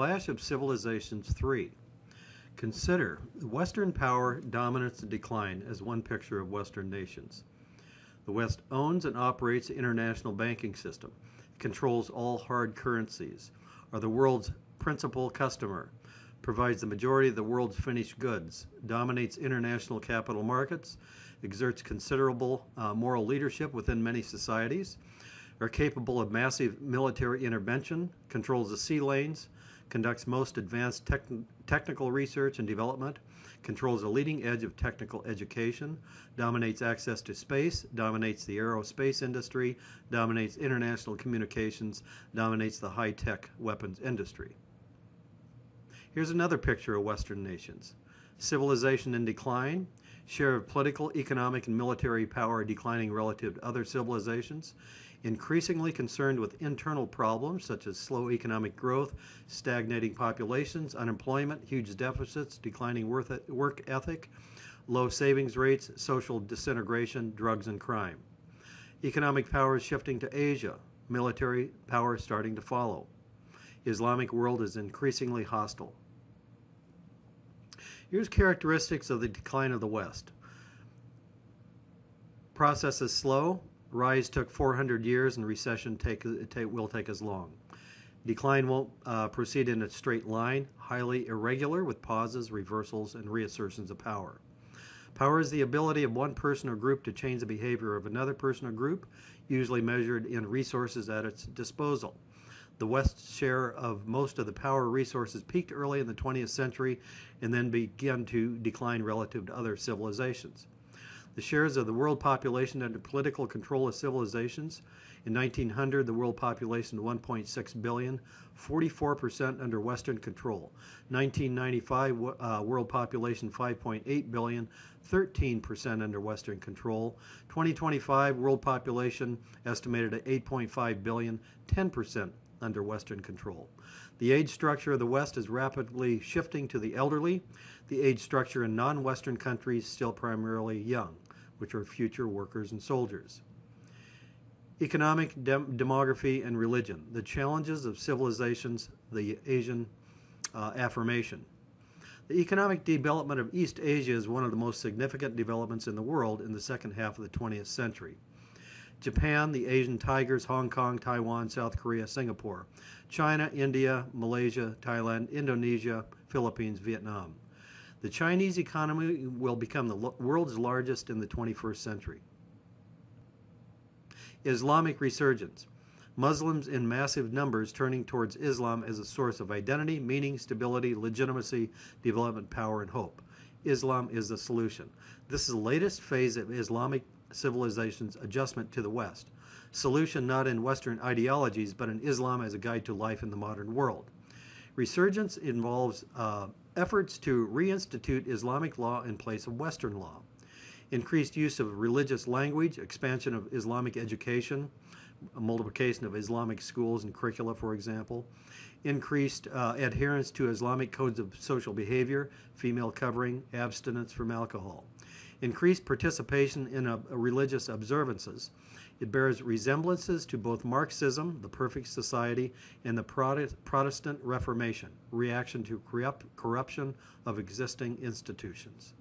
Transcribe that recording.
Clash of Civilizations 3. Consider Western power, dominance, and decline as one picture of Western nations. The West owns and operates the international banking system, controls all hard currencies, are the world's principal customer, provides the majority of the world's finished goods, dominates international capital markets, exerts considerable moral leadership within many societies, are capable of massive military intervention, controls the sea lanes, conducts most advanced technical research and development, controls the leading edge of technical education, dominates access to space, dominates the aerospace industry, dominates international communications, dominates the high-tech weapons industry. Here's another picture of Western nations. Civilization in decline, share of political, economic, and military power declining relative to other civilizations, increasingly concerned with internal problems such as slow economic growth, stagnating populations, unemployment, huge deficits, declining work ethic, low savings rates, social disintegration, drugs, and crime. Economic power is shifting to Asia, military power starting to follow. Islamic world is increasingly hostile. Here's characteristics of the decline of the West. Process is slow. Rise took 400 years, and recession will take as long. Decline won't proceed in a straight line, highly irregular with pauses, reversals, and reassertions of power. Power is the ability of one person or group to change the behavior of another person or group, usually measured in resources at its disposal. The West's share of most of the power resources peaked early in the 20th century and then began to decline relative to other civilizations. The shares of the world population under political control of civilizations. In 1900, the world population was 1.6 billion, 44% under Western control. 1995, world population 5.8 billion, 13% under Western control. 2025, world population estimated at 8.5 billion, 10% under Western control. The age structure of the West is rapidly shifting to the elderly. The age structure in non-Western countries still primarily young, which are future workers and soldiers. Economic, demography, and religion. The challenges of civilizations, the Asian affirmation. The economic development of East Asia is one of the most significant developments in the world in the second half of the 20th century. Japan, the Asian tigers, Hong Kong, Taiwan, South Korea, Singapore. China, India, Malaysia, Thailand, Indonesia, Philippines, Vietnam. The Chinese economy will become the world's largest in the 21st century. Islamic resurgence. Muslims in massive numbers turning towards Islam as a source of identity, meaning, stability, legitimacy, development, power, and hope. Islam is the solution. This is the latest phase of Islamic civilization's adjustment to the West. Solution not in Western ideologies, but in Islam as a guide to life in the modern world. Resurgence involves efforts to reinstitute Islamic law in place of Western law. Increased use of religious language, expansion of Islamic education, multiplication of Islamic schools and curricula, for example. Increased adherence to Islamic codes of social behavior, female covering, abstinence from alcohol. Increased participation in religious observances. It bears resemblances to both Marxism, the perfect society, and the Protestant Reformation, reaction to corruption of existing institutions.